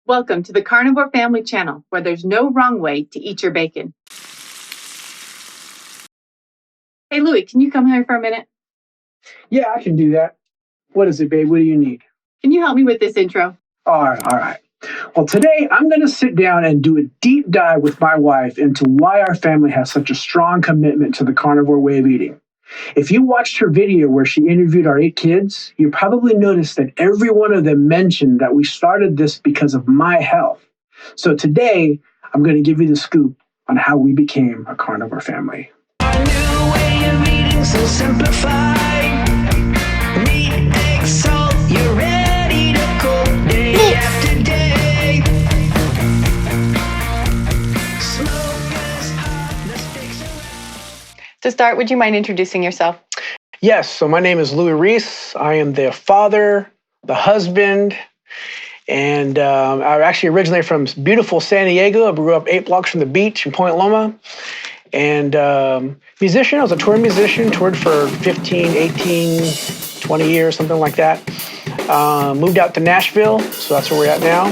Welcome to the Carnivore Family Channel, where there's no wrong way to eat your bacon. Hey, Louie, can you come here for a minute? Yeah, I can do that. What is it, babe? What do you need? Can you help me with this intro? All right. Well, today I'm going to sit down and do a deep dive with my wife into why our family has such a strong commitment to the carnivore way of eating. If you watched her video where she interviewed our 8 kids, you probably noticed that every one of them mentioned that we started this because of my health. So today, I'm going to give you the scoop on how we became a carnivore family. A new way of eating, so simplified. Meat, egg, salt, you're ready to cook day after day. Smoke is hot, the stakes are. To start, would you mind introducing yourself? Yes, so my name is Louie Reese. I am the father, the husband, and I'm actually originally from beautiful San Diego. I grew up 8 blocks from the beach in Point Loma. And musician, I was a touring musician, toured for 15, 18, 20 years, something like that. Moved out to Nashville, so that's where we're at now.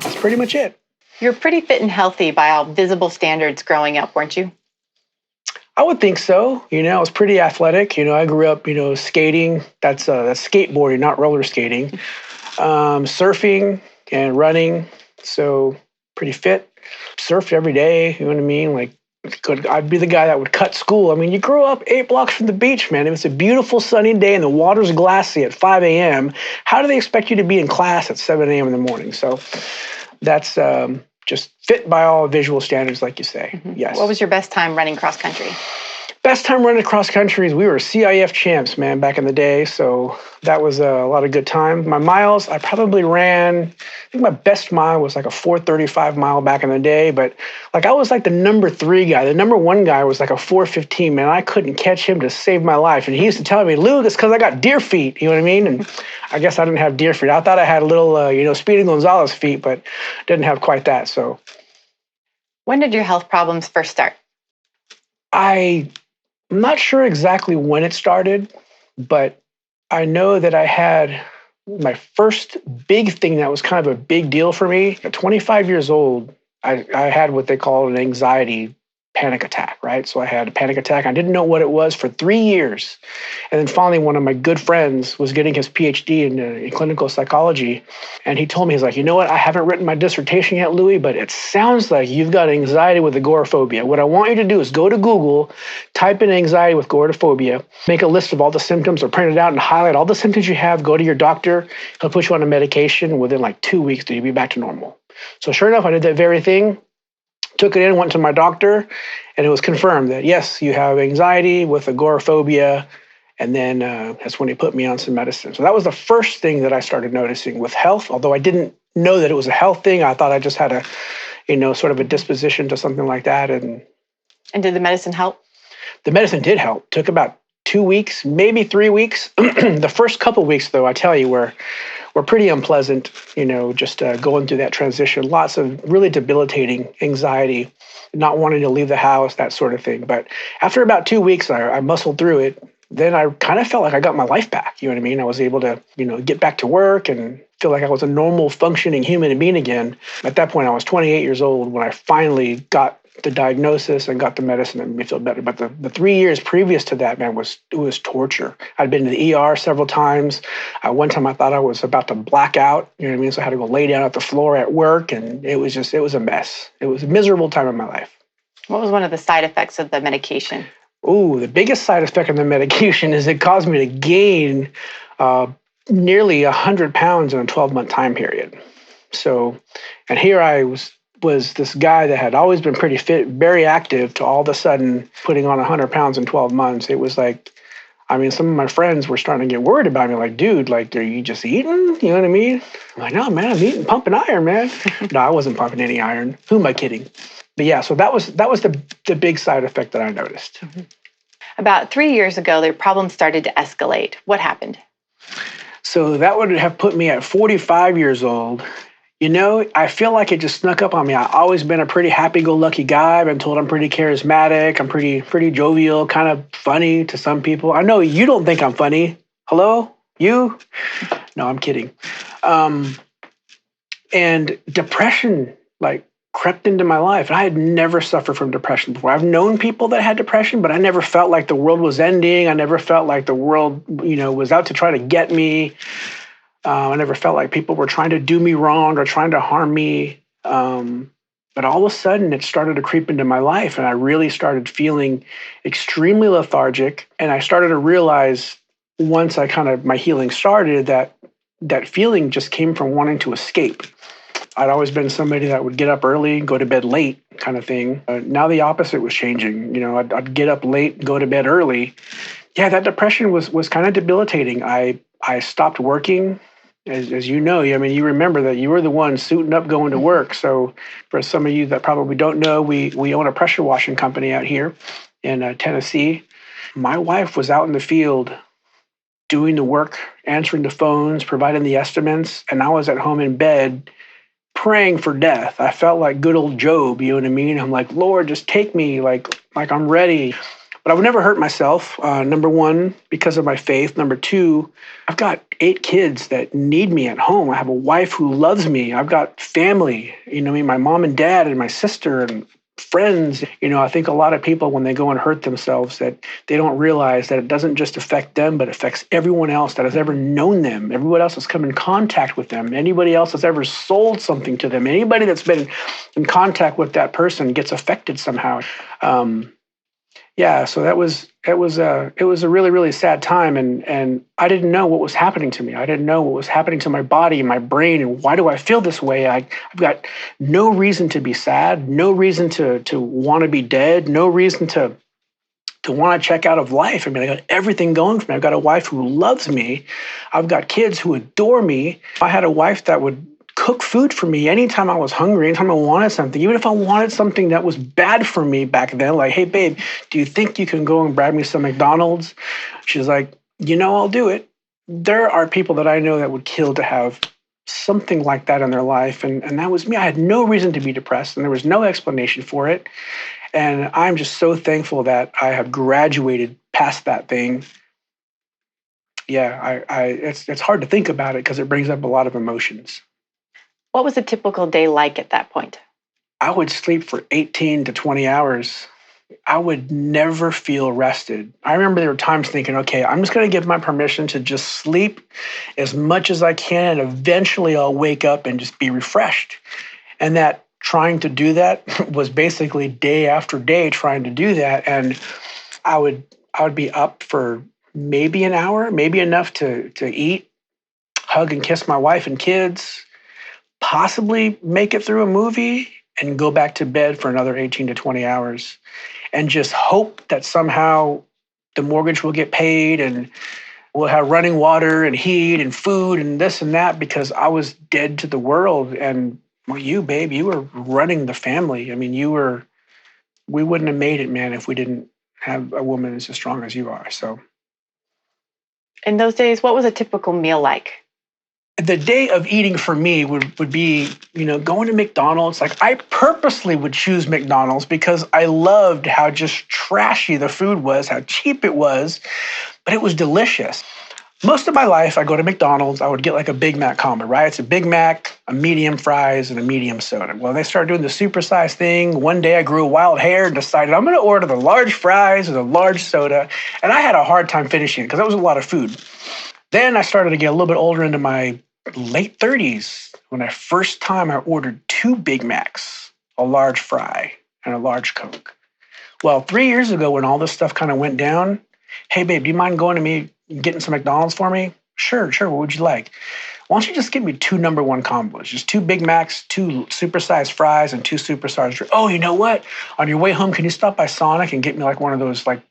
That's pretty much it. You're pretty fit and healthy by all visible standards growing up, weren't you? I would think so. I was pretty athletic. I grew up, skating. That's skateboarding, not roller skating. Surfing and running. So pretty fit. Surfed every day. You know what I mean? I'd be the guy that would cut school. I mean, you grew up 8 blocks from the beach, man. It was a beautiful sunny day and the water's glassy at 5 a.m. How do they expect you to be in class at 7 a.m. in the morning? So that's just fit by all visual standards, like you say. Mm-hmm. Yes. What was your best time running cross country? Best time running cross country is we were CIF champs, man, back in the day. So that was a lot of good time. My miles, I probably ran, I think my best mile was like a 4:35 mile back in the day. But I was like the number 3 guy. The number 1 guy was like a 4:15, man. I couldn't catch him to save my life. And he used to tell me, Luke, it's because I got deer feet. You know what I mean? And I guess I didn't have deer feet. I thought I had a little, Speedy Gonzalez feet, but didn't have quite that. So when did your health problems first start? I'm not sure exactly when it started, but I know that I had my first big thing that was kind of a big deal for me. At 25 years old, I had what they call an anxiety panic attack, right? So I had a panic attack. I didn't know what it was for 3 years. And then finally, one of my good friends was getting his PhD in clinical psychology. And he told me, he's like, you know what? I haven't written my dissertation yet, Louie, but it sounds like you've got anxiety with agoraphobia. What I want you to do is go to Google, type in anxiety with agoraphobia, make a list of all the symptoms or print it out and highlight all the symptoms you have, go to your doctor, he'll put you on a medication. Within like 2 weeks, you'll be back to normal. So sure enough, I did that very thing. Took it in, went to my doctor, and it was confirmed that, yes, you have anxiety with agoraphobia. And then that's when he put me on some medicine. So that was the first thing that I started noticing with health, although I didn't know that it was a health thing. I thought I just had sort of a disposition to something like that. And did the medicine help? The medicine did help. Took about 2 weeks, maybe 3 weeks. The first couple weeks, though, I tell you, were pretty unpleasant, just going through that transition. Lots of really debilitating anxiety, not wanting to leave the house, that sort of thing. But after about 2 weeks, I muscled through it. Then I kind of felt like I got my life back. You know what I mean? I was able to, get back to work and feel like I was a normal functioning human being again. At that point, I was 28 years old when I finally got the diagnosis and got the medicine that made me feel better. But the 3 years previous to that, man, it was torture. I'd been to the ER several times. One time I thought I was about to black out. You know what I mean? So I had to go lay down at the floor at work, and it was a mess. It was a miserable time in my life. What was one of the side effects of the medication? Ooh, the biggest side effect of the medication is it caused me to gain nearly 100 pounds in a 12-month time period. So, and here I was this guy that had always been pretty fit, very active, to all of a sudden putting on 100 pounds in 12 months. It was like, some of my friends were starting to get worried about me. Like, dude, are you just eating? You know what I mean? I'm like, no, man, I'm eating, pumping iron, man. No, I wasn't pumping any iron. Who am I kidding? But yeah, so that was the big side effect that I noticed. Mm-hmm. About 3 years ago, their problems started to escalate. What happened? So that would have put me at 45 years old. I feel like it just snuck up on me. I've always been a pretty happy-go-lucky guy. I've been told I'm pretty charismatic. I'm pretty jovial, kind of funny to some people. I know you don't think I'm funny. Hello? You? No, I'm kidding. Um, and depression like crept into my life. And I had never suffered from depression before. I've known people that had depression, but I never felt like the world was ending. I never felt like the world, was out to try to get me. I never felt like people were trying to do me wrong or trying to harm me. But all of a sudden, it started to creep into my life, and I really started feeling extremely lethargic. And I started to realize once my healing started that feeling just came from wanting to escape. I'd always been somebody that would get up early, go to bed late, kind of thing. Now the opposite was changing. I'd get up late, go to bed early. Yeah, that depression was kind of debilitating. I stopped working. As you know, I mean, you remember that you were the one suiting up going to work. So for some of you that probably don't know, we own a pressure washing company out here in Tennessee. My wife was out in the field doing the work, answering the phones, providing the estimates, and I was at home in bed praying for death. I felt like good old Job, you know what I mean? I'm like, Lord, just take me, like I'm ready. But I would never hurt myself. Number one, because of my faith. Number two, I've got 8 kids that need me at home. I have a wife who loves me. I've got family, my mom and dad and my sister and friends. I think a lot of people, when they go and hurt themselves, that they don't realize that it doesn't just affect them, but it affects everyone else that has ever known them, everyone else that's come in contact with them, anybody else that's ever sold something to them, anybody that's been in contact with that person gets affected somehow. Yeah, so it was a really, really sad time, and I didn't know what was happening to me. I didn't know what was happening to my body and my brain, and why do I feel this way? I've got no reason to be sad, no reason to want to be dead, no reason to want to check out of life. I mean, I got everything going for me. I've got a wife who loves me. I've got kids who adore me. I had a wife that would cook food for me anytime I was hungry, anytime I wanted something, even if I wanted something that was bad for me back then, like, hey, babe, do you think you can go and grab me some McDonald's? She's like, I'll do it. There are people that I know that would kill to have something like that in their life. And that was me. I had no reason to be depressed, and there was no explanation for it. And I'm just so thankful that I have graduated past that thing. Yeah, it's hard to think about it because it brings up a lot of emotions. What was a typical day like at that point? I would sleep for 18 to 20 hours. I would never feel rested. I remember there were times thinking, okay, I'm just going to give my permission to just sleep as much as I can, and eventually I'll wake up and just be refreshed. And that trying to do that was basically day after day trying to do that. And I would be up for maybe an hour, maybe enough to eat, hug and kiss my wife and kids, possibly make it through a movie, and go back to bed for another 18 to 20 hours and just hope that somehow the mortgage will get paid and we'll have running water and heat and food and this and that, because I was dead to the world. And well, you, babe, you were running the family. I mean, we wouldn't have made it, man, if we didn't have a woman as strong as you are. So In those days, what was a typical meal like? The day of eating for me would be, going to McDonald's. Like, I purposely would choose McDonald's because I loved how just trashy the food was, how cheap it was, but it was delicious. Most of my life, I go to McDonald's, I would get like a Big Mac combo, right? It's a Big Mac, a medium fries, and a medium soda. Well, they started doing the supersize thing. One day I grew a wild hair and decided I'm going to order the large fries and the large soda. And I had a hard time finishing it because that was a lot of food. Then I started to get a little bit older, into my late 30s, when I first time I ordered 2 Big Macs, a large fry, and a large Coke. Well, 3 years ago, when all this stuff kind of went down, hey, babe, do you mind going to me, getting some McDonald's for me? Sure. What would you like? Why don't you just give me 2 number 1 combos? Just 2 Big Macs, 2 supersized fries, and 2 supersized drinks. Oh, you know what? On your way home, can you stop by Sonic and get me like one of those like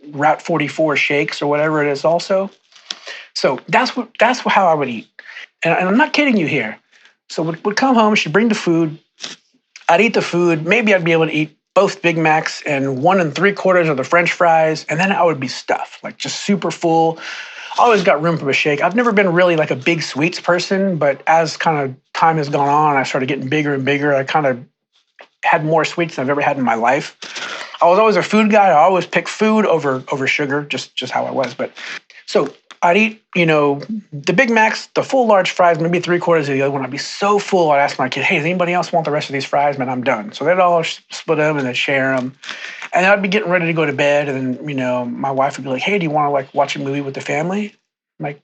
Route 44 shakes or whatever it is also? So that's how I would eat. And I'm not kidding you here. So would come home, she'd bring the food. I'd eat the food. Maybe I'd be able to eat both Big Macs and 1 3/4 of the French fries. And then I would be stuffed, like just super full. Always got room for a shake. I've never been really like a big sweets person, but as kind of time has gone on, I started getting bigger and bigger. I kind of had more sweets than I've ever had in my life. I was always a food guy. I always picked food over sugar, just how I was. But so I'd eat, the Big Macs, the full large fries, maybe 3/4 of the other one. I'd be so full. I'd ask my kid, hey, does anybody else want the rest of these fries? Man, I'm done. So they'd all split them and then share them. And I'd be getting ready to go to bed. And then, my wife would be like, hey, do you want to like watch a movie with the family? I'm like,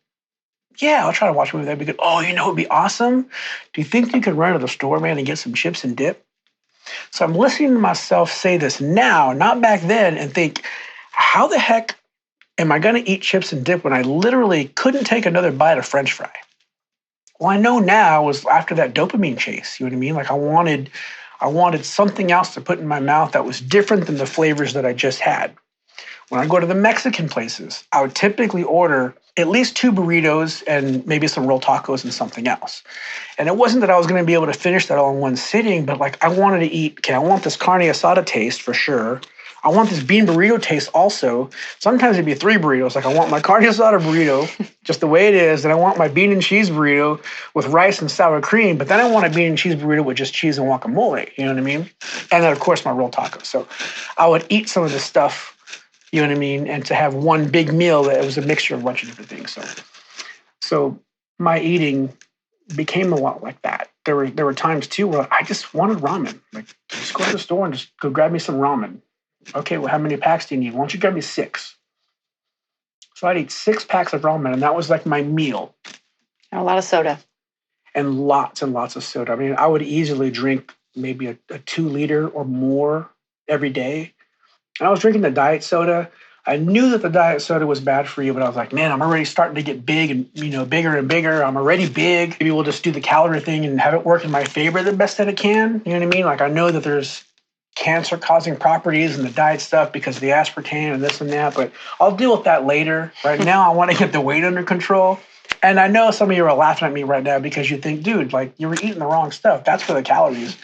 yeah, I'll try to watch a movie. That'd be good. Oh, it'd be awesome. Do you think you could run to the store, man, and get some chips and dip? So I'm listening to myself say this now, not back then, and think, how the heck am I going to eat chips and dip when I literally couldn't take another bite of French fry? Well, I know now was after that dopamine chase. You know what I mean? Like I wanted something else to put in my mouth that was different than the flavors that I just had. When I go to the Mexican places, I would typically order at least 2 burritos and maybe some roll tacos and something else. And it wasn't that I was going to be able to finish that all in one sitting, but like I wanted to eat, okay, I want this carne asada taste for sure. I want this bean burrito taste also. Sometimes it'd be 3 burritos. Like I want my carne asada burrito, just the way it is. And I want my bean and cheese burrito with rice and sour cream. But then I want a bean and cheese burrito with just cheese and guacamole. You know what I mean? And then, of course, my roll tacos. So I would eat some of this stuff, you know what I mean? And to have one big meal that was a mixture of a bunch of different things. So my eating became a lot like that. There were times, too, where I just wanted ramen. Like, just go to the store and just go grab me some ramen. Okay, well, how many packs do you need? Why don't you grab me 6? So I'd eat 6 packs of ramen, and that was like my meal. And a lot of soda. And lots of soda. I mean, I would easily drink maybe a 2-liter or more every day. And I was drinking the diet soda. I knew that the diet soda was bad for you, but I was like, man, I'm already starting to get big and, bigger and bigger. I'm already big. Maybe we'll just do the calorie thing and have it work in my favor the best that it can. You know what I mean? Like I know that there's cancer-causing properties in the diet stuff because of the aspartame and this and that, but I'll deal with that later. Right now, I want to get the weight under control. And I know some of you are laughing at me right now because you think, dude, like you were eating the wrong stuff. That's for the calories.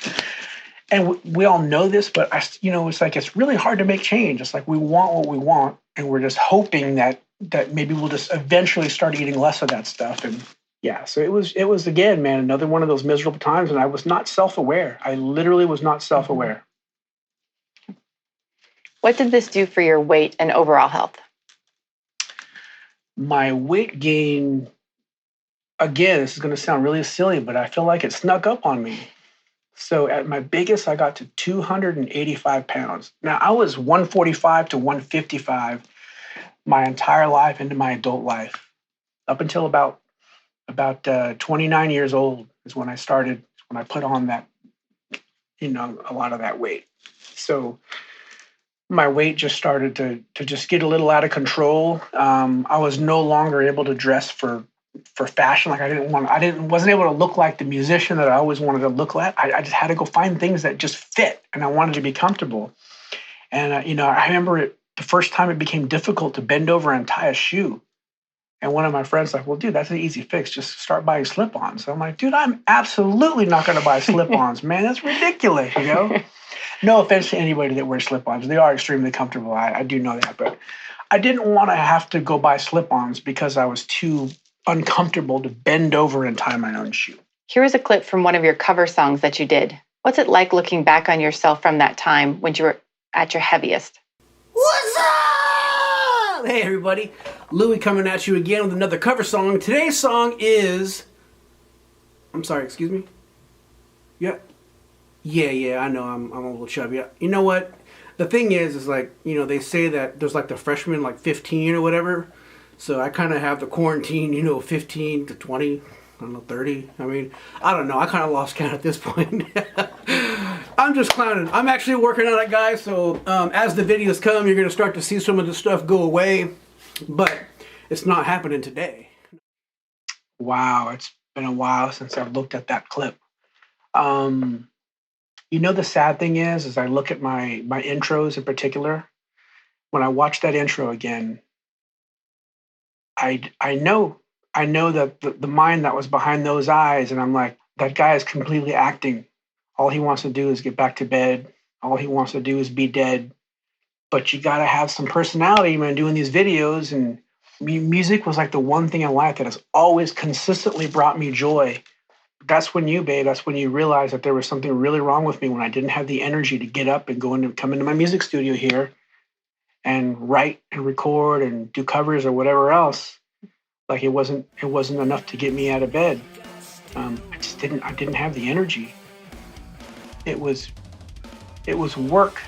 And we all know this, but it's like it's really hard to make change. It's like we want what we want, and we're just hoping that maybe we'll just eventually start eating less of that stuff. And yeah, so it was again, man, another one of those miserable times, and I was not self-aware. I literally was not self-aware. What did this do for your weight and overall health? My weight gain, again, this is going to sound really silly, but I feel like it snuck up on me. So at my biggest, I got to 285 pounds. Now, I was 145 to 155 my entire life into my adult life. Up until about 29 years old is when I started, when I put on that, a lot of that weight. So my weight just started to just get a little out of control. I was no longer able to dress for fashion. Like wasn't able to look like the musician that I always wanted to look like. I just had to go find things that just fit, and I wanted to be comfortable. And I remember the first time it became difficult to bend over and tie a shoe. And one of my friends like, well, dude, that's an easy fix. Just start buying slip-ons. So I'm like, dude, I'm absolutely not going to buy slip-ons, man. That's ridiculous, No offense to anybody that wears slip-ons. They are extremely comfortable. I do know that. But I didn't want to have to go buy slip-ons because I was too uncomfortable to bend over and tie my own shoe. Here is a clip from one of your cover songs that you did. What's it like looking back on yourself from that time when you were at your heaviest? What's up? Hey everybody, Louie coming at you again with another cover song. Today's song is... I'm sorry, excuse me? Yeah, I know I'm a little chubby. You know what? The thing is like, they say that there's like the freshman like 15 or whatever. So I kind of have the quarantine, 15 to 20, I don't know, 30. I mean, I don't know. I kind of lost count at this point. I'm just clowning. I'm actually working on it, guys. So as the videos come, you're going to start to see some of the stuff go away. But it's not happening today. Wow, it's been a while since I've looked at that clip. The sad thing is I look at my intros in particular. When I watch that intro again, I know that the mind that was behind those eyes, and I'm like, that guy is completely acting. All he wants to do is get back to bed. All he wants to do is be dead. But you got to have some personality, man, doing these videos. And music was like the one thing in life that has always consistently brought me joy. That's when you realize that there was something really wrong with me when I didn't have the energy to get up and come into my music studio here and write and record and do covers or whatever else. Like it wasn't enough to get me out of bed. I didn't have the energy. It was work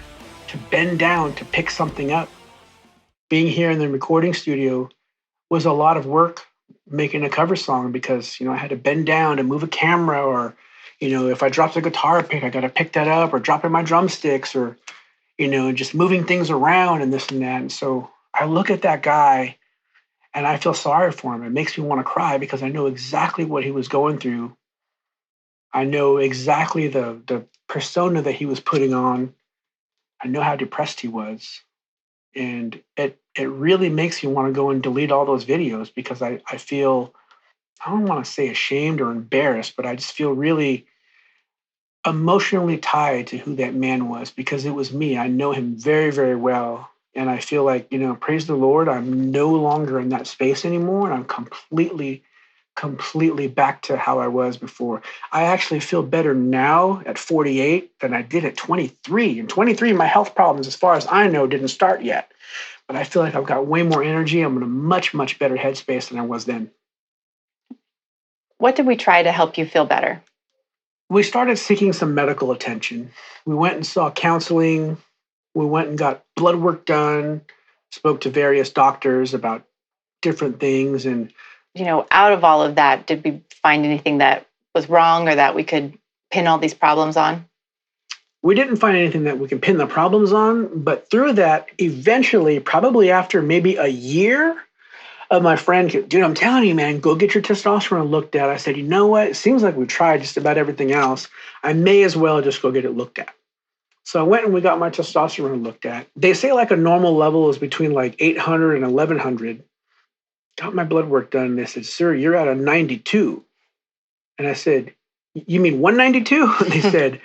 to bend down to pick something up. Being here in the recording studio was a lot of work making a cover song because, I had to bend down to move a camera, or, if I dropped a guitar pick, I got to pick that up, or dropping my drumsticks, or, just moving things around and this and that. And so I look at that guy and I feel sorry for him. It makes me want to cry because I know exactly what he was going through. I know exactly the persona that he was putting on. I know how depressed he was. And it really makes me want to go and delete all those videos because I feel, I don't want to say ashamed or embarrassed, but I just feel really emotionally tied to who that man was because it was me. I know him very, very well. And I feel like, praise the Lord, I'm no longer in that space anymore. And I'm completely back to how I was before. I actually feel better now at 48 than I did at 23. And 23, my health problems, as far as I know, didn't start yet. But I feel like I've got way more energy. I'm in a much, much better headspace than I was then. What did we try to help you feel better? We started seeking some medical attention. We went and saw counseling. We went and got blood work done, spoke to various doctors about different things. And Out of all of that, did we find anything that was wrong or that we could pin all these problems on? we didn't find anything that we can pin the problems on. But through that, eventually, probably after maybe a year of my friend, dude, I'm telling you, man, go get your testosterone looked at. I said, you know what? It seems like we've tried just about everything else. I may as well just go get it looked at. So I went and we got my testosterone looked at. They say like a normal level is between like 800 and 1100. Got my blood work done. And they said, sir, you're at a 92. And I said, you mean 192? They said,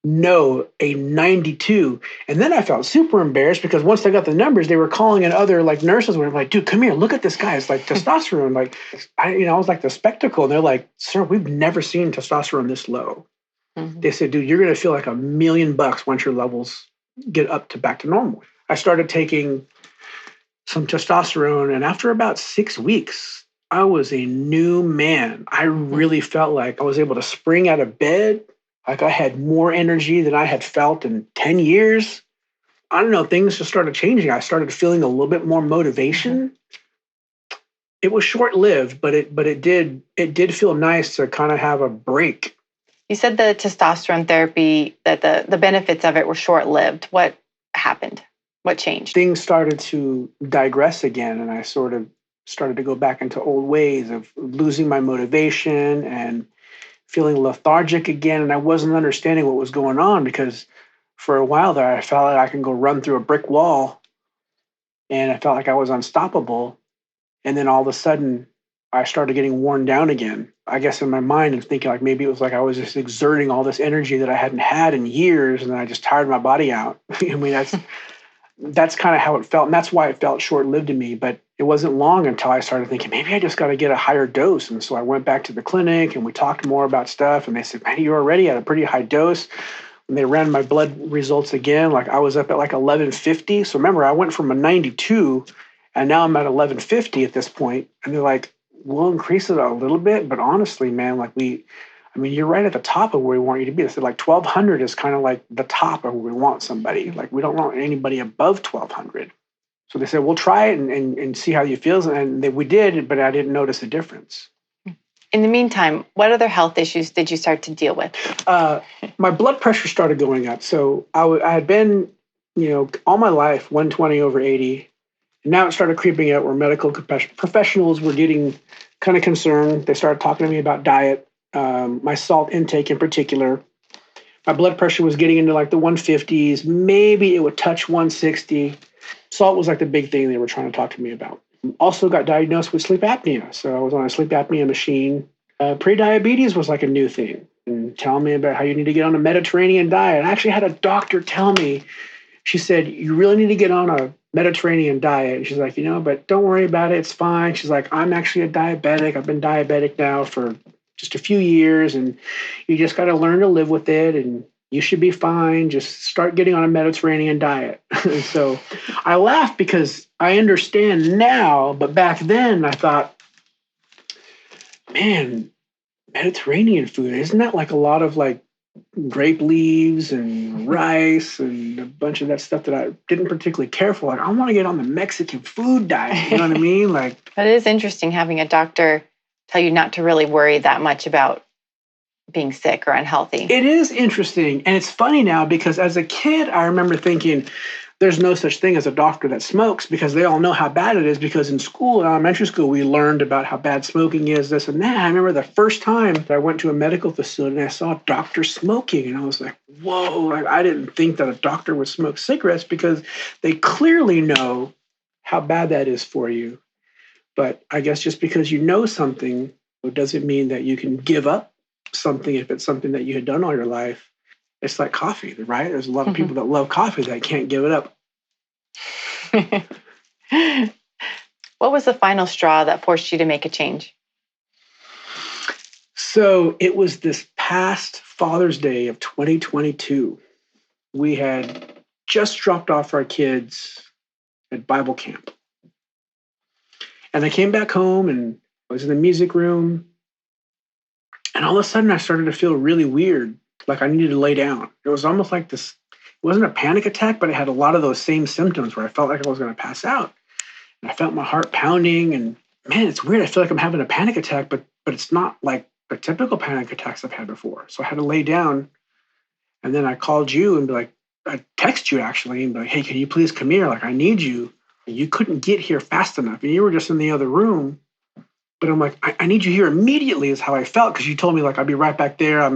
no, a 92. And then I felt super embarrassed because once I got the numbers, they were calling in other like nurses were like, dude, come here, look at this guy. It's like testosterone. Like, I was like the spectacle. And they're like, sir, we've never seen testosterone this low. Mm-hmm. They said, dude, you're going to feel like $1 million once your levels get up to back to normal. I started taking some testosterone, and after about 6 weeks, I was a new man. I really felt like I was able to spring out of bed. Like I had more energy than I had felt in 10 years. I don't know, things just started changing. I started feeling a little bit more motivation. Mm-hmm. It was short-lived, but it did feel nice to kind of have a break. You said the testosterone therapy, that the benefits of it were short-lived. What happened? What changed? Things started to digress again, and I sort of started to go back into old ways of losing my motivation and feeling lethargic again. And I wasn't understanding what was going on because for a while there, I felt like I can go run through a brick wall, and I felt like I was unstoppable. And then all of a sudden, I started getting worn down again. I guess in my mind, I'm thinking like maybe it was like I was just exerting all this energy that I hadn't had in years, and then I just tired my body out. I mean, that's kind of how it felt, and that's why it felt short-lived to me. But it wasn't long until I started thinking maybe I just got to get a higher dose. And so I went back to the clinic, and we talked more about stuff. And they said, "Man, you're already at a pretty high dose." When they ran my blood results again, like I was up at like 1150. So remember, I went from a 92, and now I'm at 1150 at this point. And they're like, we'll increase it a little bit, but honestly, man, like you're right at the top of where we want you to be. They said like 1200 is kind of like the top of where we want somebody. Like we don't want anybody above 1200. So they said, we'll try it and see how you feel. And we did, but I didn't notice a difference. In the meantime, what other health issues did you start to deal with? My blood pressure started going up. So I had been, all my life, 120/80. And now it started creeping up where medical professionals were getting kind of concerned. They started talking to me about diet, my salt intake in particular. My blood pressure was getting into like the 150s. Maybe it would touch 160. Salt was like the big thing they were trying to talk to me about. Also got diagnosed with sleep apnea. So I was on a sleep apnea machine. Pre-diabetes was like a new thing, and telling me about how you need to get on a Mediterranean diet. I actually had a doctor tell me, she said, you really need to get on a Mediterranean diet. And she's like, but don't worry about it. It's fine. She's like, I'm actually a diabetic. I've been diabetic now for just a few years, and you just got to learn to live with it, and you should be fine. Just start getting on a Mediterranean diet. So I laugh because I understand now, but back then I thought, man, Mediterranean food, isn't that like a lot of like grape leaves and rice and a bunch of that stuff that I didn't particularly care for? Like, I want to get on the Mexican food diet. You know what I mean? Like, But it is interesting having a doctor tell you not to really worry that much about being sick or unhealthy. it is interesting. And it's funny now because as a kid, I remember thinking there's no such thing as a doctor that smokes because they all know how bad it is. Because in school, in elementary school, we learned about how bad smoking is, this and that. I remember the first time that I went to a medical facility and I saw a doctor smoking, and I was like, whoa, like, I didn't think that a doctor would smoke cigarettes because they clearly know how bad that is for you. But I guess just because you know something, it doesn't mean that you can give up something if it's something that you had done all your life. It's like coffee, right? There's a lot of people that love coffee that can't give it up. What was the final straw that forced you to make a change? So it was this past Father's Day of 2022. We had just dropped off our kids at Bible camp. And I came back home and I was in the music room. And all of a sudden I started to feel really weird. Like I needed to lay down. It was almost like this, it wasn't a panic attack, but it had a lot of those same symptoms where I felt like I was going to pass out. And I felt my heart pounding, and man, it's weird. I feel like I'm having a panic attack, but it's not like the typical panic attacks I've had before. So I had to lay down, and then I called you and be like, I text you actually and be like, hey, can you please come here? Like I need you. And you couldn't get here fast enough, and you were just in the other room. But I'm like, I need you here immediately is how I felt, because you told me like I'd be right back there. I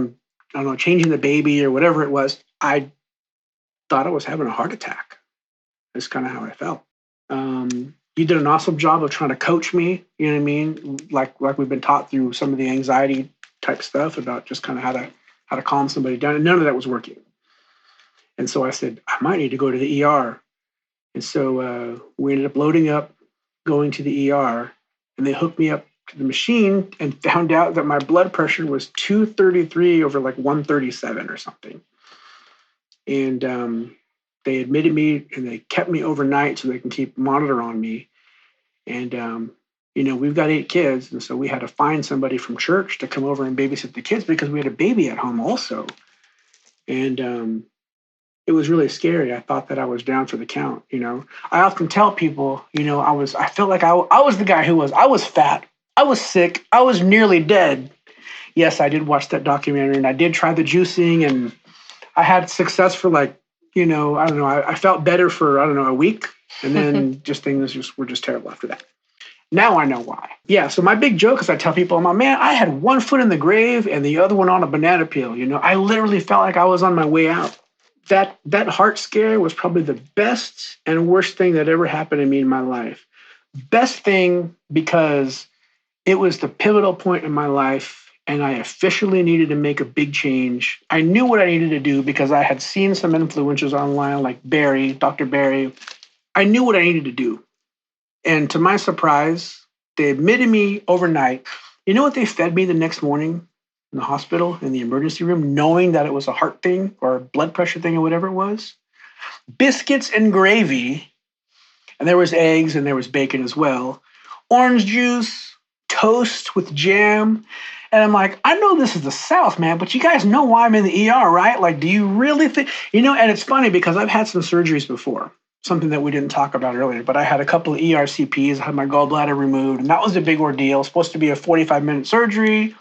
don't know, changing the baby or whatever it was. I thought I was having a heart attack. That's kind of how I felt. You did an awesome job of trying to coach me. You know what I mean? Like we've been taught through some of the anxiety type stuff about just kind of how to calm somebody down. And none of that was working. And so I said, I might need to go to the ER. And so we ended up loading up, going to the ER, and they hooked me up to the machine and found out that my blood pressure was 233 over like 137 or something. And they admitted me and they kept me overnight so they can keep monitor on me. And, we've got 8 kids. And so we had to find somebody from church to come over and babysit the kids because we had a baby at home also. And it was really scary. I thought that I was down for the count. I often tell people, I felt like I was the guy I was fat. I was sick. I was nearly dead. Yes, I did watch that documentary and I did try the juicing and I had success for like, I don't know. I felt better for, a week. And then things were just terrible after that. Now I know why. Yeah, so my big joke is I tell people, I'm like, man, I had one foot in the grave and the other one on a banana peel. I literally felt like I was on my way out. That heart scare was probably the best and worst thing that ever happened to me in my life. Best thing because it was the pivotal point in my life and I officially needed to make a big change. I knew what I needed to do because I had seen some influencers online like Barry, Dr. Barry. I knew what I needed to do. And to my surprise, they admitted me overnight. You know what they fed me the next morning in the hospital, in the emergency room, knowing that it was a heart thing or a blood pressure thing or whatever it was? Biscuits and gravy. And there was eggs and there was bacon as well. Orange juice, toast with jam. And I'm like, I know this is the South, man, but you guys know why I'm in the ER, right? Like, do you really think, and it's funny because I've had some surgeries before, something that we didn't talk about earlier, but I had a couple of ERCPs, I had my gallbladder removed, and that was a big ordeal. It was supposed to be a 45-minute surgery,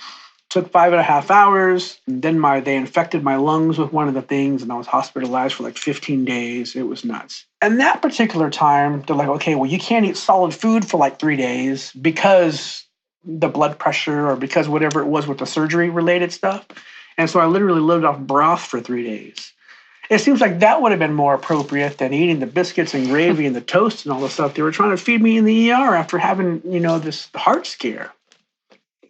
took 5.5 hours. And then they infected my lungs with one of the things, and I was hospitalized for like 15 days. It was nuts. And that particular time, they're like, okay, well, you can't eat solid food for like 3 days because the blood pressure or because whatever it was with the surgery related stuff. And so I literally lived off broth for 3 days. It seems like that would have been more appropriate than eating the biscuits and gravy and the toast and all the stuff they were trying to feed me in the ER after having, this heart scare.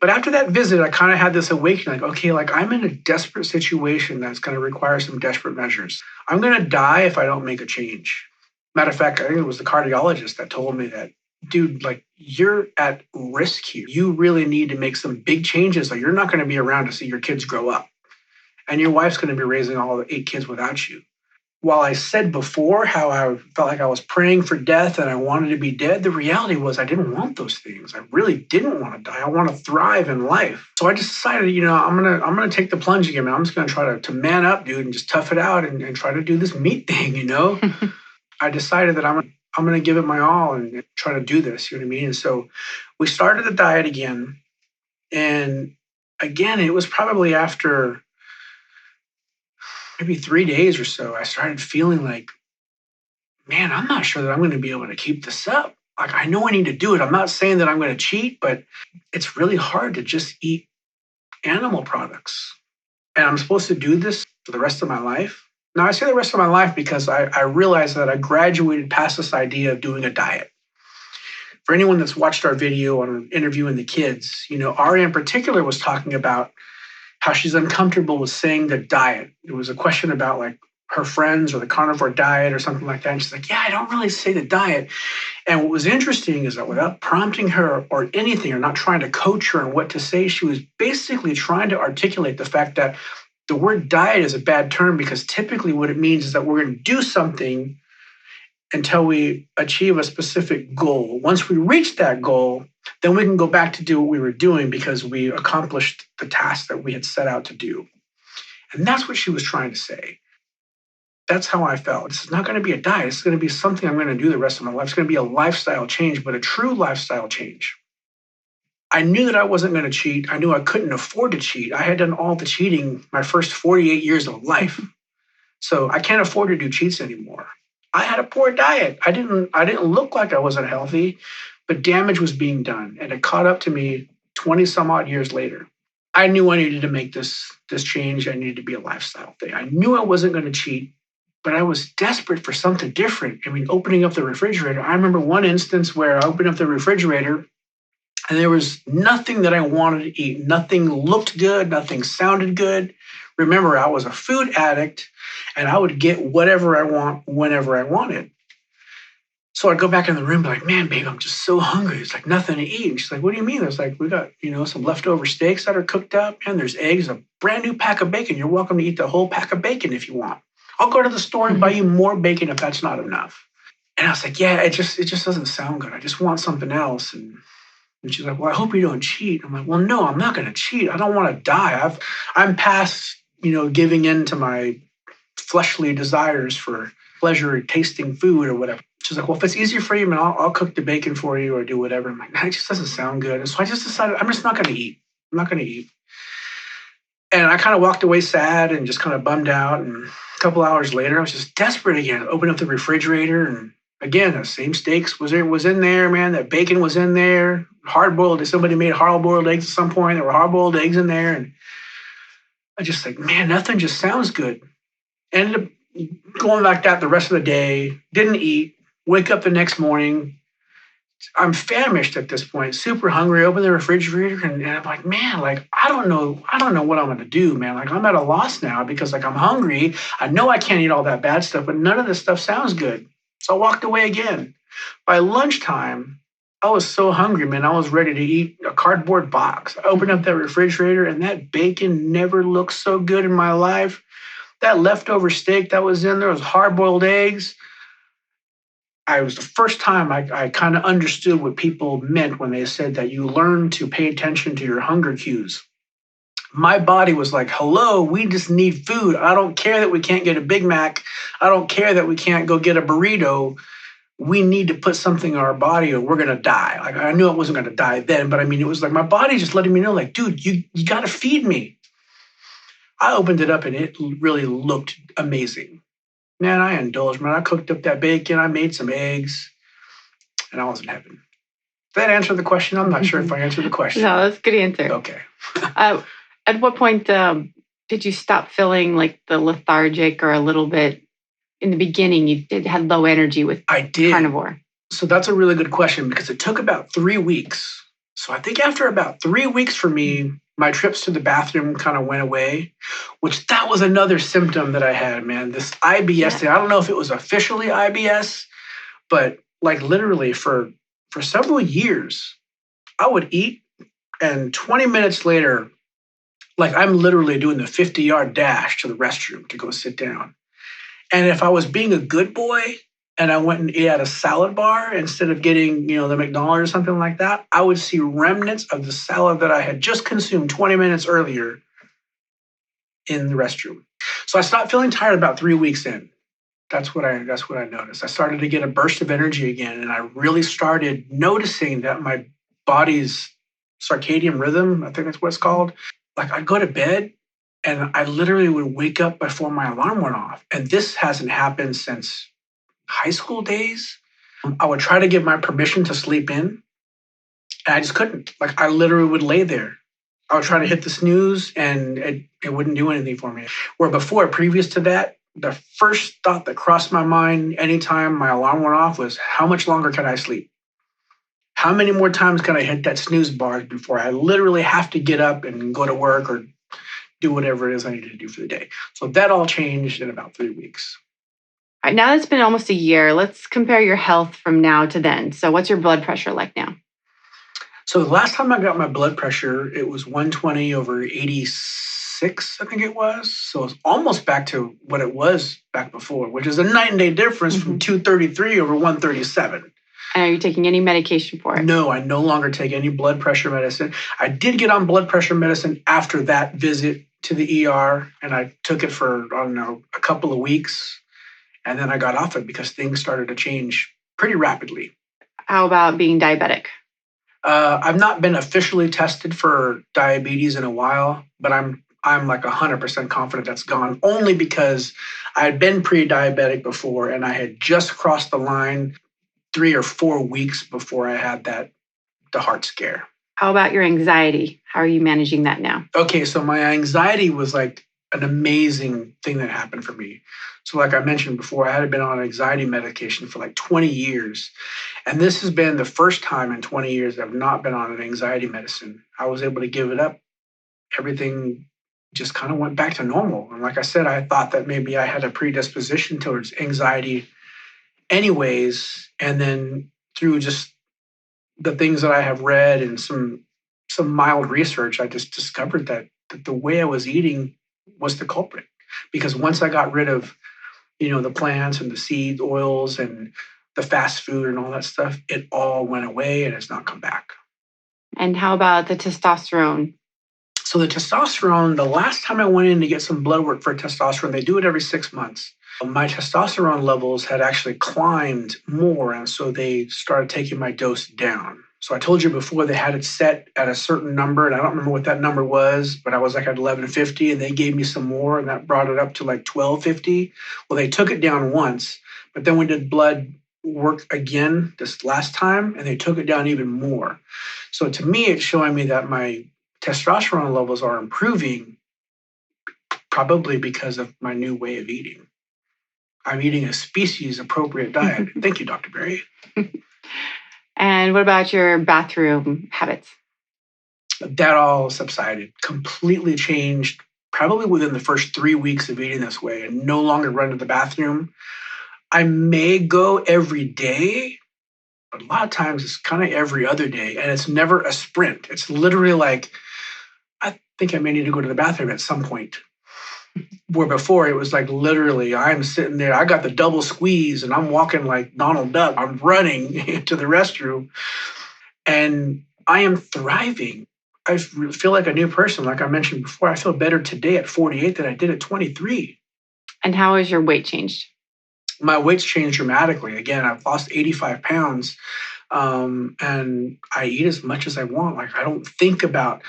But after that visit, I kind of had this awakening, like, okay, like I'm in a desperate situation that's going to require some desperate measures. I'm going to die if I don't make a change. Matter of fact, I think it was the cardiologist that told me that, dude, like you're at risk here. You really need to make some big changes or you're not going to be around to see your kids grow up. And your wife's going to be raising all the 8 kids without you. while I said before how I felt like I was praying for death and I wanted to be dead, the reality was I didn't want those things. I really didn't want to die. I want to thrive in life. So I just decided, I'm gonna take the plunge again, man. I'm just gonna try to man up, dude, and just tough it out and try to do this meat thing, I decided that I'm gonna give it my all and try to do this, you know what I mean? And so we started the diet again. And again, it was probably after maybe 3 days or so, I started feeling like, man, I'm not sure that I'm going to be able to keep this up. Like, I know I need to do it. I'm not saying that I'm going to cheat, but it's really hard to just eat animal products. And I'm supposed to do this for the rest of my life. Now, I say the rest of my life because I realized that I graduated past this idea of doing a diet. For anyone that's watched our video on interviewing the kids, Aria in particular was talking about how she's uncomfortable with saying the diet. It was a question about like her friends or the carnivore diet or something like that. And she's like, yeah, I don't really say the diet. And what was interesting is that without prompting her or anything, or not trying to coach her on what to say, she was basically trying to articulate the fact that the word diet is a bad term because typically what it means is that we're going to do something until we achieve a specific goal. Once we reach that goal, then we can go back to do what we were doing because we accomplished the task that we had set out to do. And that's what she was trying to say. That's how I felt. This is not going to be a diet. It's going to be something I'm going to do the rest of my life. It's going to be a lifestyle change, but a true lifestyle change. I knew that I wasn't going to cheat. I knew I couldn't afford to cheat. I had done all the cheating my first 48 years of life. So I can't afford to do cheats anymore. I had a poor diet. I didn't look like I wasn't healthy, but damage was being done. And it caught up to me 20 some odd years later. I knew I needed to make this change. I needed to be a lifestyle thing. I knew I wasn't going to cheat, but I was desperate for something different. I mean, opening up the refrigerator. I remember one instance where I opened up the refrigerator and there was nothing that I wanted to eat. Nothing looked good. Nothing sounded good. Remember, I was a food addict and I would get whatever I want whenever I wanted. So I'd go back in the room and be like, man, babe, I'm just so hungry. It's like nothing to eat. And she's like, what do you mean? There's like, we got, some leftover steaks that are cooked up and there's eggs, a brand new pack of bacon. You're welcome to eat the whole pack of bacon if you want. I'll go to the store and buy you more bacon if that's not enough. And I was like, yeah, it just doesn't sound good. I just want something else. And she's like, well, I hope you don't cheat. I'm like, well, no, I'm not going to cheat. I don't want to die. I'm past, giving in to my fleshly desires for pleasure tasting food or whatever. She's like, well, if it's easier for you, man, I'll cook the bacon for you or do whatever. I'm like, nah, it just doesn't sound good. And so I just decided I'm just not going to eat. I'm not going to eat. And I kind of walked away sad and just kind of bummed out. And a couple hours later, I was just desperate again. I opened up the refrigerator and again, the same steaks was in there, man. That bacon was in there. Hard-boiled. Somebody made hard-boiled eggs at some point. There were hard-boiled eggs in there. And I just like, man, nothing just sounds good. Ended up going like that the rest of the day. Didn't eat. Wake up the next morning. I'm famished at this point, super hungry. Open the refrigerator and I'm like, man, like I don't know what I'm gonna do, man. Like I'm at a loss now because like I'm hungry. I know I can't eat all that bad stuff, but none of this stuff sounds good. So I walked away again. By lunchtime, I was so hungry, man. I was ready to eat a cardboard box. I opened up that refrigerator and that bacon never looked so good in my life. That leftover steak that was in there was hard-boiled eggs. It was the first time I kind of understood what people meant when they said that you learn to pay attention to your hunger cues. My body was like, hello, we just need food. I don't care that we can't get a Big Mac. I don't care that we can't go get a burrito. We need to put something in our body or we're going to die. Like I knew I wasn't going to die then, but I mean, it was like my body just letting me know, like, dude, you got to feed me. I opened it up and it really looked amazing. Man, I indulged, man. I cooked up that bacon. I made some eggs and I was in heaven. Did that answer the question? I'm not sure if I answered the question. No, that's a good answer. Okay. At what point did you stop feeling like the lethargic or a little bit in the beginning? You had low energy with Carnivore. So that's a really good question because it took about 3 weeks. So I think after about 3 weeks for me, my trips to the bathroom kind of went away, which that was another symptom that I had, man. This IBS thing. I don't know if it was officially IBS, but like literally for several years, I would eat and 20 minutes later, like I'm literally doing the 50-yard dash to the restroom to go sit down. And if I was being a good boy and I went and ate at a salad bar instead of getting, the McDonald's or something like that, I would see remnants of the salad that I had just consumed 20 minutes earlier in the restroom. So I stopped feeling tired about 3 weeks in. That's what I noticed. I started to get a burst of energy again, and I really started noticing that my body's circadian rhythm, I think that's what it's called. Like I'd go to bed and I literally would wake up before my alarm went off. And this hasn't happened since high school days. I would try to give my permission to sleep in, and I just couldn't. Like I literally would lay there. I would try to hit the snooze and it wouldn't do anything for me. Where before, previous to that, the first thought that crossed my mind anytime my alarm went off was, how much longer can I sleep? How many more times can I hit that snooze bar before I literally have to get up and go to work or do whatever it is I needed to do for the day? So that all changed in about 3 weeks. All right, now that it's been almost a year, let's compare your health from now to then. So what's your blood pressure like now? So the last time I got my blood pressure, it was 120 over 86, I think it was. So it's almost back to what it was back before, which is a night and day difference from 233 over 137. And are you taking any medication for it? No, I no longer take any blood pressure medicine. I did get on blood pressure medicine after that visit to the ER, and I took it for, a couple of weeks. And then I got off it because things started to change pretty rapidly. How about being diabetic? I've not been officially tested for diabetes in a while, but I'm like 100% confident that's gone, only because I had been pre-diabetic before and I had just crossed the line 3 or 4 weeks before I had the heart scare. How about your anxiety? How are you managing that now? Okay, so my anxiety was like an amazing thing that happened for me. So like I mentioned before, I had been on anxiety medication for like 20 years. And this has been the first time in 20 years I've not been on an anxiety medicine. I was able to give it up. Everything just kind of went back to normal. And like I said, I thought that maybe I had a predisposition towards anxiety anyways. And then through just the things that I have read and some mild research, I just discovered that the way I was eating was the culprit. Because once I got rid of, the plants and the seed oils and the fast food and all that stuff, it all went away and it's not come back. And how about the testosterone? So the testosterone, the last time I went in to get some blood work for testosterone, they do it every 6 months. My testosterone levels had actually climbed more, and so they started taking my dose down. So I told you before they had it set at a certain number, and I don't remember what that number was, but I was like at 1150, and they gave me some more, and that brought it up to like 1250. Well, they took it down once, but then we did blood work again this last time, and they took it down even more. So to me, it's showing me that my testosterone levels are improving, probably because of my new way of eating. I'm eating a species-appropriate diet. Thank you, Dr. Berry. And what about your bathroom habits? That all subsided, completely changed, probably within the first 3 weeks of eating this way, and no longer run to the bathroom. I may go every day, but a lot of times it's kind of every other day, and it's never a sprint. It's literally like, I think I may need to go to the bathroom at some point. Where before it was like literally I'm sitting there, I got the double squeeze and I'm walking like Donald Duck. I'm running to the restroom and I am thriving. I feel like a new person. Like I mentioned before, I feel better today at 48 than I did at 23. And how has your weight changed? My weight's changed dramatically. Again, I've lost 85 pounds. And I eat as much as I want. Like I don't think about,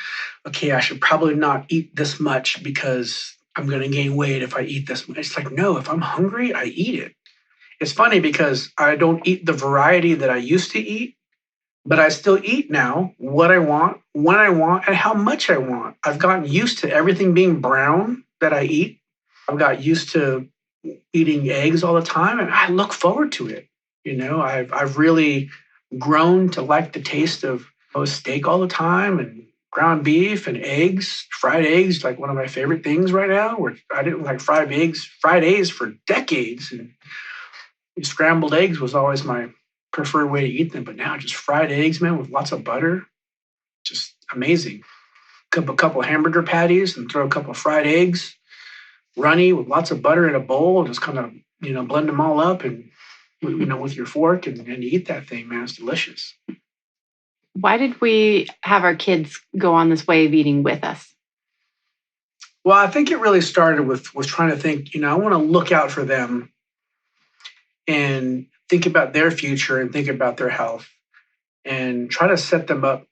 okay, I should probably not eat this much because I'm going to gain weight if I eat this much. It's like, no, if I'm hungry, I eat it. It's funny because I don't eat the variety that I used to eat, but I still eat now what I want, when I want, and how much I want. I've gotten used to everything being brown that I eat. I've got used to eating eggs all the time, and I look forward to it. I've really grown to like the taste of steak all the time and ground beef and eggs, fried eggs, like one of my favorite things right now, where I didn't like fried eggs for decades. And scrambled eggs was always my preferred way to eat them. But now just fried eggs, man, with lots of butter, just amazing. Cook a couple hamburger patties and throw a couple fried eggs, runny with lots of butter in a bowl, just kind of, blend them all up and, with your fork and eat that thing, man. It's delicious. Why did we have our kids go on this way of eating with us? Well, I think it really started with trying to think, I want to look out for them and think about their future and think about their health and try to set them up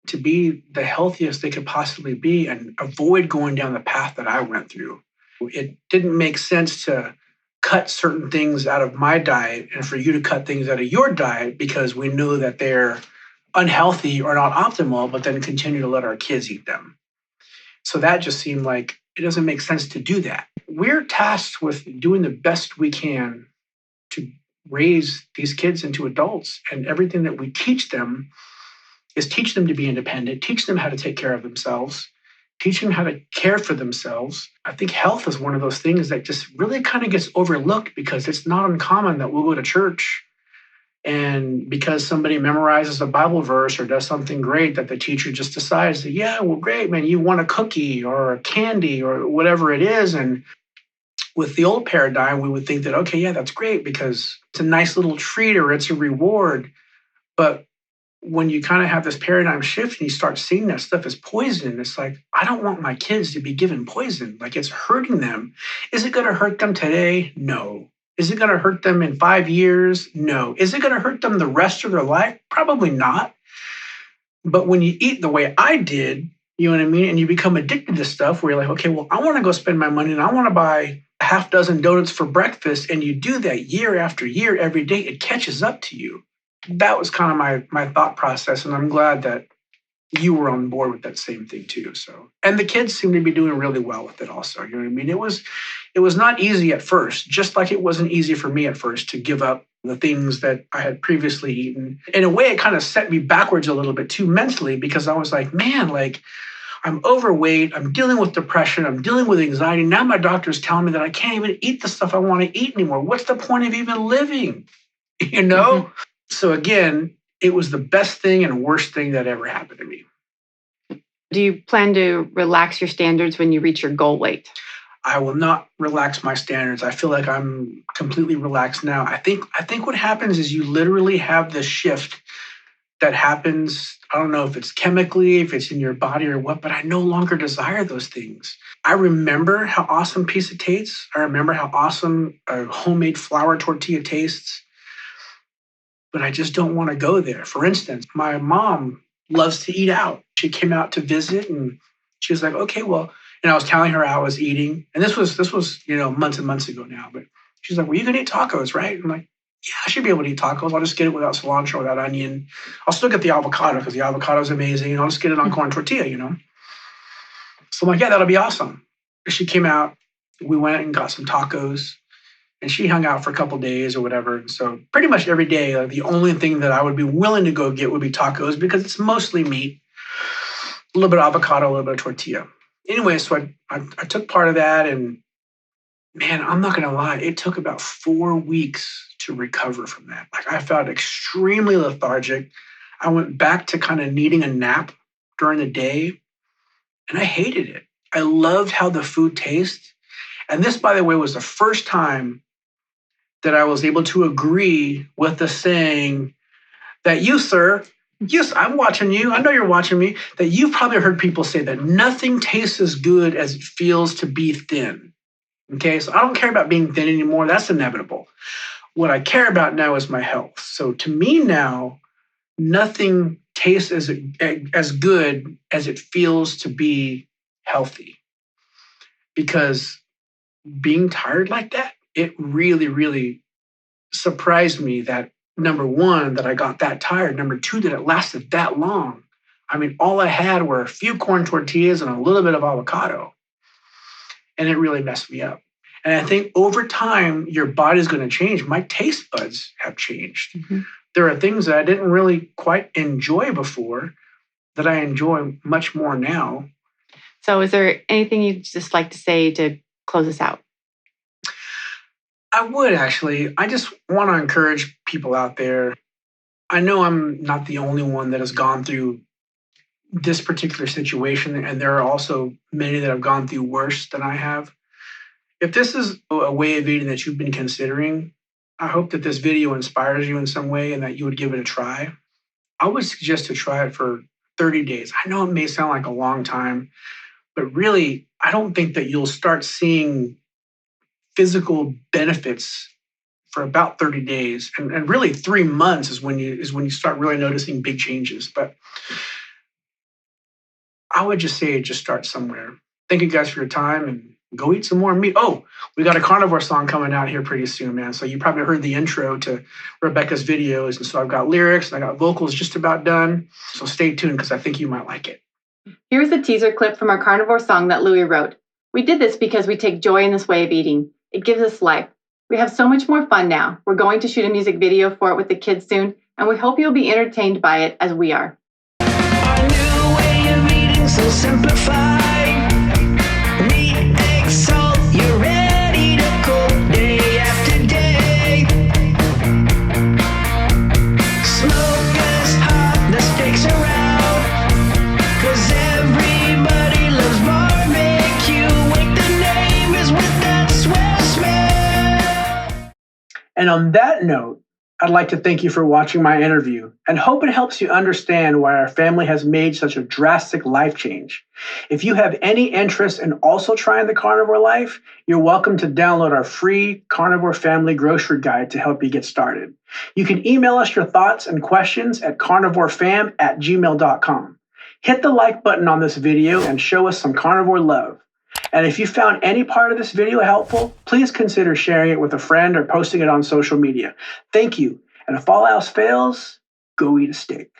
to be the healthiest they could possibly be and avoid going down the path that I went through. It didn't make sense to cut certain things out of my diet and for you to cut things out of your diet because we know that they're unhealthy or not optimal, but then continue to let our kids eat them. So that just seemed like it doesn't make sense to do that. We're tasked with doing the best we can to raise these kids into adults, and everything that we teach them is teach them to be independent, teach them how to take care of themselves, teach them how to care for themselves. I think health is one of those things that just really kind of gets overlooked because it's not uncommon that we'll go to church and because somebody memorizes a Bible verse or does something great that the teacher just decides that, yeah, well, great, man, you want a cookie or a candy or whatever it is. And with the old paradigm, we would think that, okay, yeah, that's great because it's a nice little treat or it's a reward. But when you kind of have this paradigm shift and you start seeing that stuff as poison, it's like, I don't want my kids to be given poison. Like it's hurting them. Is it going to hurt them today? No. Is it going to hurt them in 5 years? No. Is it going to hurt them the rest of their life? Probably not. But when you eat the way I did, you know what I mean? And you become addicted to stuff where you're like, okay, well, I want to go spend my money and I want to buy a half dozen donuts for breakfast. And you do that year after year, every day, it catches up to you. That was kind of my thought process. And I'm glad that you were on board with that same thing too. So, and the kids seem to be doing really well with it also. You know what I mean? It was not easy at first, just like it wasn't easy for me at first to give up the things that I had previously eaten. In a way, it kind of set me backwards a little bit too mentally because I was like, man, like I'm overweight, I'm dealing with depression, I'm dealing with anxiety. Now my doctor's telling me that I can't even eat the stuff I want to eat anymore. What's the point of even living? You know? Mm-hmm. So again, it was the best thing and worst thing that ever happened to me. Do you plan to relax your standards when you reach your goal weight? I will not relax my standards. I feel like I'm completely relaxed now. I think what happens is you literally have this shift that happens. I don't know if it's chemically, if it's in your body or what, but I no longer desire those things. I remember how awesome pizza tastes. I remember how awesome a homemade flour tortilla tastes, but I just don't want to go there. For instance, my mom loves to eat out. She came out to visit and she was like, okay, well, and I was telling her how I was eating. And this was, months and months ago now, but she's like, well, you can eat tacos, right? I'm like, yeah, I should be able to eat tacos. I'll just get it without cilantro, without onion. I'll still get the avocado because the avocado is amazing. And I'll just get it on corn tortilla, So I'm like, yeah, that'll be awesome. She came out, we went and got some tacos and she hung out for a couple of days or whatever. So pretty much every day, like the only thing that I would be willing to go get would be tacos because it's mostly meat, a little bit of avocado, a little bit of tortilla. Anyway, so I took part of that and man, I'm not going to lie. It took about 4 weeks to recover from that. Like I felt extremely lethargic. I went back to kind of needing a nap during the day and I hated it. I loved how the food tastes. And this, by the way, was the first time that I was able to agree with the saying that you, sir, yes, I'm watching you. I know you're watching me. That you've probably heard people say that nothing tastes as good as it feels to be thin. Okay, so I don't care about being thin anymore. That's inevitable. What I care about now is my health. So to me now, nothing tastes as good as it feels to be healthy. Because being tired like that, it really, really surprised me that number one, that I got that tired. Number two, that it lasted that long. I mean, all I had were a few corn tortillas and a little bit of avocado. And it really messed me up. And I think over time, your body's going to change. My taste buds have changed. Mm-hmm. There are things that I didn't really quite enjoy before that I enjoy much more now. So is there anything you'd just like to say to close us out? I would actually. I just want to encourage people out there. I know I'm not the only one that has gone through this particular situation, and there are also many that have gone through worse than I have. If this is a way of eating that you've been considering, I hope that this video inspires you in some way and that you would give it a try. I would suggest to try it for 30 days. I know it may sound like a long time, but really, I don't think that you'll start seeing physical benefits for about 30 days. And really 3 months is when you start really noticing big changes. But I would just say just start somewhere. Thank you guys for your time and go eat some more meat. Oh, we got a carnivore song coming out here pretty soon, man. So you probably heard the intro to Rebecca's videos. And so I've got lyrics and I got vocals just about done. So stay tuned because I think you might like it. Here's a teaser clip from our carnivore song that Louie wrote. We did this because we take joy in this way of eating. It gives us life. We have so much more fun now. We're going to shoot a music video for it with the kids soon, and we hope you'll be entertained by it as we are. Our new way of eating so simplified. Meat, egg, salt, you're ready to cook day after day. Smoker's hot, the stakes are out. 'Cause everybody loves barbecue. Wake the neighbors with that swell smell. And on that note, I'd like to thank you for watching my interview and hope it helps you understand why our family has made such a drastic life change. If you have any interest in also trying the carnivore life, you're welcome to download our free Carnivore Family Grocery Guide to help you get started. You can email us your thoughts and questions at carnivorefam@gmail.com. Hit the like button on this video and show us some carnivore love. And if you found any part of this video helpful, please consider sharing it with a friend or posting it on social media. Thank you. And if all else fails, go eat a steak.